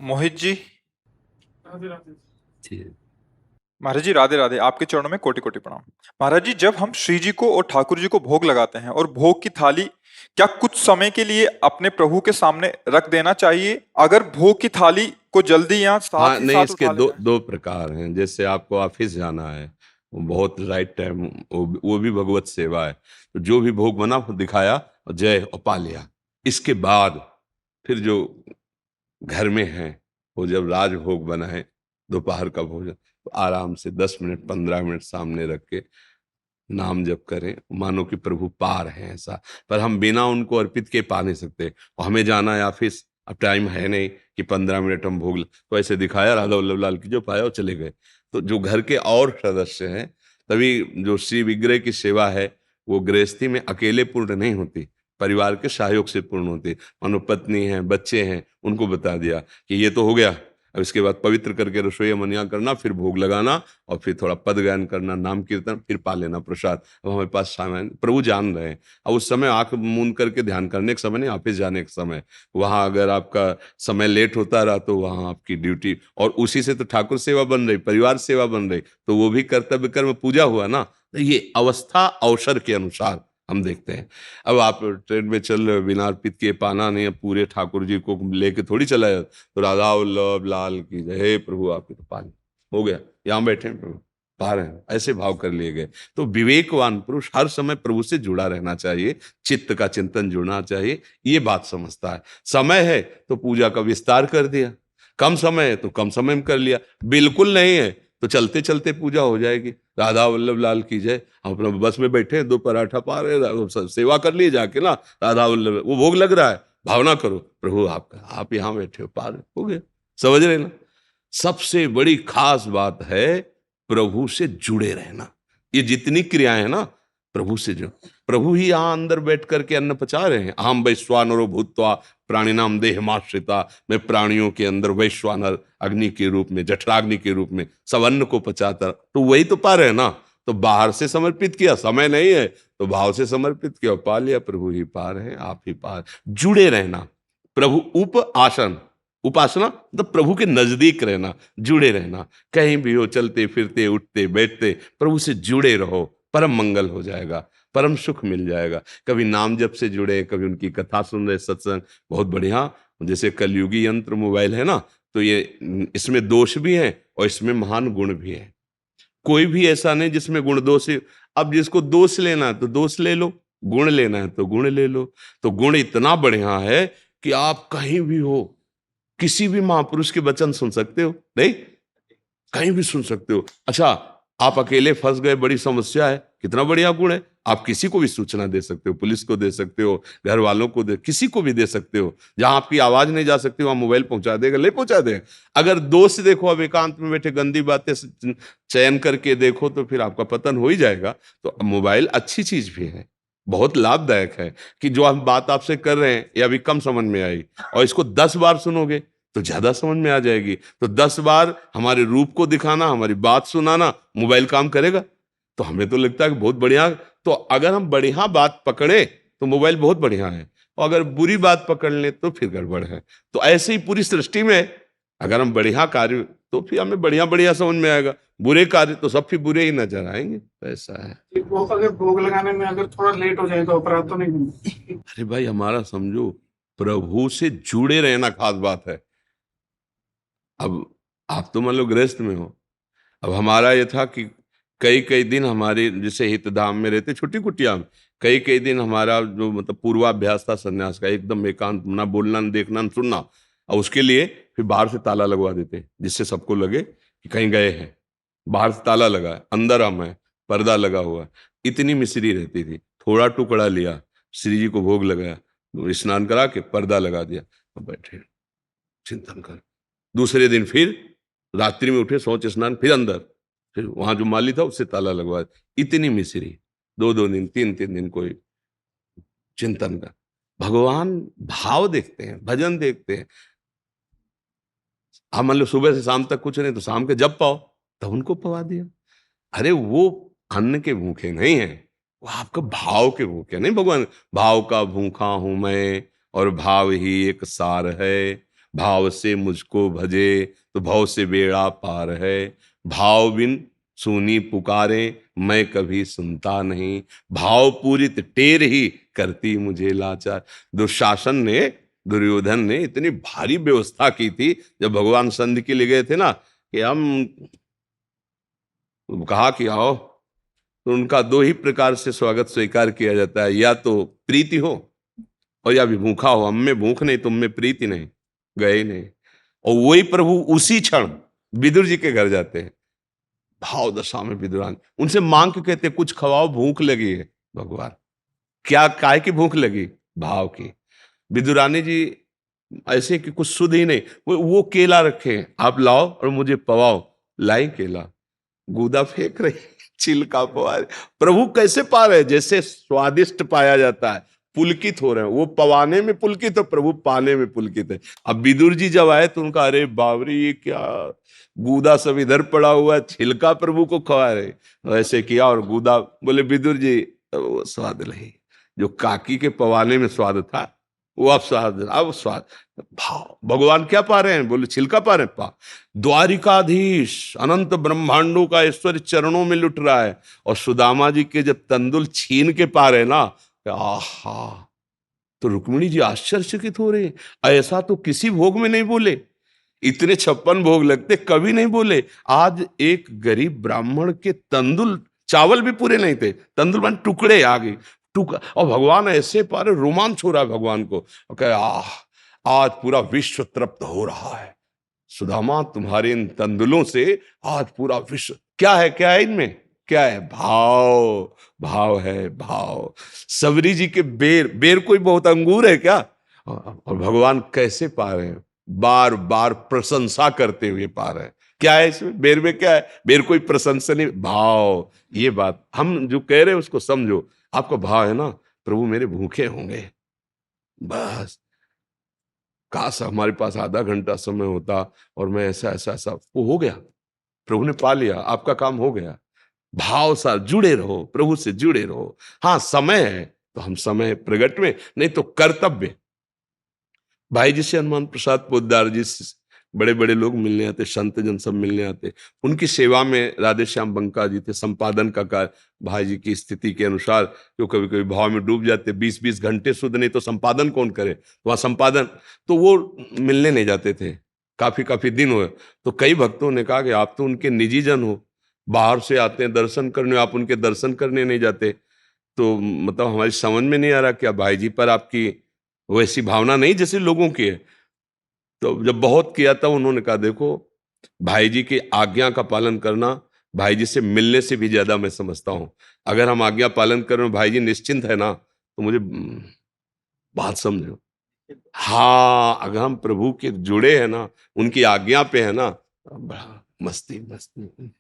मोहित जी। राधे राधे। जी। महाराज जी राधे राधे, आपके चरणों में कोटि कोटि प्रणाम। महाराज जी, जब हम श्री जी को और ठाकुर जी को भोग लगाते हैं और भोग की थाली क्या कुछ समय के लिए अपने प्रभु के सामने रख देना चाहिए? अगर भोग की थाली को जल्दी या हाँ, साथ ही नहीं, साथ इसके उठा दो लेना है? दो प्रकार हैं। जैसे आपको ऑफिस जाना है, वो बहुत राइट टाइम, वो भी भगवत सेवा है। तो जो भी भोग बना वो दिखाया और जय और पा लिया। इसके बाद फिर जो घर में है, वो जब राजभोग बना है, दोपहर का भोजन, तो आराम से 10 मिनट 15 मिनट सामने रख के नाम जप करें, मानो कि प्रभु पार हैं ऐसा। पर हम बिना उनको अर्पित के पा नहीं सकते। और हमें जाना है ऑफिस, अब टाइम है नहीं कि 15 मिनट हम तो ऐसे दिखाया राधा वल्लभ लाल की जो पाया और चले गए। तो जो घर के और सदस्य हैं, तभी जो श्री विग्रह की सेवा है वो गृहस्थी में अकेले पूर्ण नहीं होती, परिवार के सहयोग से पूर्ण होती। मानो पत्नी है, बच्चे हैं, उनको बता दिया कि ये तो हो गया, अब इसके बाद पवित्र करके रसोई मनिया करना, फिर भोग लगाना और फिर थोड़ा पद गायन करना, नाम कीर्तन, फिर पा लेना प्रसाद। अब हमारे पास सामान प्रभु जान रहे हैं। अब उस समय आंख मूंद करके ध्यान करने का समय नहीं, ऑफिस जाने का समय। वहां अगर आपका समय लेट होता रहा तो वहां आपकी ड्यूटी, और उसी से तो ठाकुर सेवा बन रही, परिवार सेवा बन रही, तो वो भी कर्तव्य कर्म पूजा हुआ ना। तो ये अवस्था अवसर के अनुसार हम देखते हैं। अब आप ट्रेन में चल रहे हो, बिना अर्पित किए पाना नहीं है, पूरे ठाकुर जी को लेके थोड़ी चला जाए। तो राधा वल्लभ लाल की जय, हे प्रभु आपकी तो पानी हो गया, यहाँ बैठे हैं प्रभु, पा रहे हैं, ऐसे भाव कर लिए गए। तो विवेकवान पुरुष हर समय प्रभु से जुड़ा रहना चाहिए, चित्त का चिंतन जुड़ना चाहिए, ये बात समझता है। समय है तो पूजा का विस्तार कर दिया, कम समय है तो कम समय में कर लिया, बिल्कुल नहीं है तो चलते चलते पूजा हो जाएगी। राधा वल्लभ लाल की जय। हम अपना बस में बैठे हैं, 2 पराठा पा रहे हैं, सेवा कर लिए जाके ना, राधा वल्लभ, वो भोग लग रहा है, भावना करो प्रभु आपका, आप यहाँ बैठे हो, पा रहे हो गया। समझ रहे ना? सबसे बड़ी खास बात है प्रभु से जुड़े रहना। ये जितनी क्रियाएं हैं ना, प्रभु से जो, प्रभु ही यहाँ अंदर बैठ करके अन्न पचा रहे हैं। अहम वैश्वानरो भूत्वा प्राणिनाम देहमाश्रिता, मैं प्राणियों के अंदर वैश्वानर अग्नि के रूप में, जठराग्नि के रूप में सब अन्न को पचाता, तो वही तो पा रहे हैं ना। तो बाहर से समर्पित किया, समय नहीं है तो भाव से समर्पित किया, पा लिया। प्रभु ही पार है, आप ही पार। जुड़े रहना, प्रभु उप आसन, उपासना मतलब प्रभु के नजदीक रहना, जुड़े रहना। कहीं भी हो, चलते फिरते उठते बैठते प्रभु से जुड़े रहो, परम मंगल हो जाएगा, परम सुख मिल जाएगा। कभी नाम जप से जुड़े, कभी उनकी कथा सुन रहे, सत्संग, बहुत बढ़िया। जैसे कलयुगी यंत्र मोबाइल है ना, तो ये इसमें दोष भी है और इसमें महान गुण भी है। कोई भी ऐसा नहीं जिसमें गुण दोष है। अब जिसको दोष लेना है तो दोष ले लो, गुण लेना है तो गुण ले लो। तो गुण इतना बढ़िया है कि आप कहीं भी हो, किसी भी महापुरुष के वचन सुन सकते हो, नहीं कहीं भी सुन सकते हो। अच्छा, आप अकेले फंस गए, बड़ी समस्या है, कितना बढ़िया गुण है, आप किसी को भी सूचना दे सकते हो, पुलिस को दे सकते हो, घर वालों को दे, किसी को भी दे सकते हो। जहां आपकी आवाज नहीं जा सकती वहां मोबाइल पहुंचा देगा, ले पहुंचा देगा। अगर दोस्त देखो, अब एकांत में बैठे गंदी बातें चयन करके देखो तो फिर आपका पतन हो ही जाएगा। तो मोबाइल अच्छी चीज भी है, बहुत लाभदायक है। कि जो हम बात आपसे कर रहे हैं ये अभी कम समझ में आई, और इसको 10 बार सुनोगे तो ज्यादा समझ में आ जाएगी। तो 10 बार हमारे रूप को दिखाना, हमारी बात सुनाना, मोबाइल काम करेगा। तो हमें तो लगता है कि बहुत बढ़िया। तो अगर हम बढ़िया बात पकड़े तो मोबाइल बहुत बढ़िया है, और अगर बुरी बात पकड़ ले तो फिर गड़बड़ है। तो ऐसे ही पूरी सृष्टि में अगर हम बढ़िया कार्य, तो फिर हमें बढ़िया बढ़िया समझ में आएगा, बुरे कार्य तो सब फिर बुरे ही नजर आएंगे। तो ऐसा है। वो अगर भोग लगाने में अगर थोड़ा लेट हो जाए तो अपराध तो नहीं बनेगा? अरे भाई, हमारा समझो प्रभु से जुड़े रहना खास बात है। अब आप तो मान लो गृहस्थ में हो, अब हमारा ये था कि कई कई दिन हमारे जैसे हितधाम में रहते, छोटी कुटिया में, कई कई दिन हमारा जो मतलब पूर्वाभ्यास था सन्यास का, एकदम एकांत, ना बोलना ना देखना ना सुनना। और उसके लिए फिर बाहर से ताला लगवा देते, जिससे सबको लगे कि कहीं गए हैं। बाहर से ताला लगा है, अंदर हम है, पर्दा लगा हुआ है। इतनी मिश्री रहती थी, थोड़ा टुकड़ा लिया, श्री जी को भोग लगाया, स्नान करा के पर्दा लगा दिया, अब बैठे चिंतन कर। दूसरे दिन फिर रात्रि में उठे, शौच स्नान, फिर अंदर, फिर वहां जो माली था उससे ताला लगवा। इतनी मिश्री, 2 2 दिन 3 3 दिन कोई चिंतन का। भगवान भाव देखते हैं, भजन देखते हैं। हम मान लो सुबह से शाम तक कुछ नहीं, तो शाम के जब पाओ तब उनको पवा दिया। अरे वो अन्न के भूखे नहीं है, वो आपका भाव के भूखे नहीं। भगवान भाव का भूखा हूं मैं, और भाव ही एक सार है, भाव से मुझको भजे तो भव से बेड़ा पार है। भाव बिन सुनी पुकारे मैं कभी सुनता नहीं, भाव पूरित टेर ही करती मुझे लाचार। दुशासन ने, दुर्योधन ने इतनी भारी व्यवस्था की थी जब भगवान संधि के लिए गए थे ना, कि हम कहा कि आओ, तो उनका दो ही प्रकार से स्वागत स्वीकार किया जाता है, या तो प्रीति हो और या भी भूखा हो। हम में भूख नहीं, तुम में प्रीति नहीं, गए नहीं। और वही प्रभु उसी क्षण विदुर जी के घर जाते हैं, भाव दशा में विदुरान उनसे मांग के कहते कुछ खवाओ, भूख लगी है। भगवान क्या, काय की भूख लगी? भाव की। विदुरानी जी ऐसे कि कुछ सुध ही नहीं, वो केला रखे, आप लाओ और मुझे पवाओ। लाई केला, गूदा फेंक रही, छिलका पवा रहे। प्रभु कैसे पा रहे? जैसे स्वादिष्ट पाया जाता है, पुलकित हो रहे हैं। वो पवाने में पुलकित है, प्रभु पाने में पुलकित है। अब विदुर जी जब आए तो उनका, अरे बावरी ये क्या, गूदा सब इधर पड़ा हुआ है, छिलका प्रभु को खवा रहे। ऐसे किया और गूदा, बोले विदुर जी वो स्वाद नहीं, जो काकी के पवाने में स्वाद था वो अब स्वाद, अब स्वाद। भाव भगवान क्या पा रहे हैं? बोले छिलका पा रहे हैं। पा द्वारिकाधीश अनंत ब्रह्मांडों का ऐश्वर्य चरणों में लुट रहा है, और सुदामा जी के जब तंदुल छीन के पा रहे ना, आहा, तो रुक्मिणी जी आश्चर्यचकित हो रहे, ऐसा तो किसी भोग में नहीं बोले। इतने 56 भोग लगते, कभी नहीं बोले। आज एक गरीब ब्राह्मण के तंदुल, चावल भी पूरे नहीं थे, तंदुल बन टुकड़े आ गए, और भगवान ऐसे पारे, रोमांच हो रहा है भगवान को। कहे आज पूरा विश्व तृप्त हो रहा है सुदामा, तुम्हारे इन तंदुलों से आज पूरा विश्व। क्या है, क्या है इनमें? क्या है? भाव, भाव है, भाव। सबरी जी के बेर, बेर कोई बहुत अंगूर है क्या? और भगवान कैसे पा रहे हैं? बार बार प्रशंसा करते हुए पा रहे हैं। क्या है इसमें? बेर में क्या है? बेर कोई प्रशंसा नहीं, भाव। ये बात हम जो कह रहे हैं उसको समझो। आपका भाव है ना, प्रभु मेरे भूखे होंगे, बस काश हमारे पास आधा घंटा समय होता और मैं ऐसा ऐसा ऐसा, वो हो गया, प्रभु ने पा लिया, आपका काम हो गया। भाव सा जुड़े रहो, प्रभु से जुड़े रहो। हाँ समय है तो हम समय प्रगट में, नहीं तो कर्तव्य। भाई जी से हनुमान प्रसाद पोद्दार जी से बड़े बड़े लोग मिलने आते, संत जन सब मिलने आते। उनकी सेवा में राधे श्याम बंका जी थे, संपादन का कार्य भाई जी की स्थिति के अनुसार, जो कभी कभी भाव में डूब जाते, 20-20 घंटे शुद्ध नहीं तो संपादन कौन करे, वहाँ संपादन, तो वो मिलने नहीं जाते थे। काफी काफी दिन हुए, तो कई भक्तों ने कहा कि आप तो उनके निजी जन हो, बाहर से आते हैं दर्शन करने, आप उनके दर्शन करने नहीं जाते। तो मतलब हमारी समझ में नहीं आ रहा, क्या भाई जी पर आपकी वैसी भावना नहीं जैसे लोगों की है? तो जब बहुत किया था, उन्होंने कहा देखो, भाई जी की आज्ञा का पालन करना भाई जी से मिलने से भी ज्यादा मैं समझता हूं। अगर हम आज्ञा पालन कर रहे हैं, भाई जी निश्चिंत है ना, तो मुझे बात समझो। हाँ, अगर हम प्रभु के जुड़े हैं ना, उनकी आज्ञा पे है ना, बड़ा मस्ती मस्ती।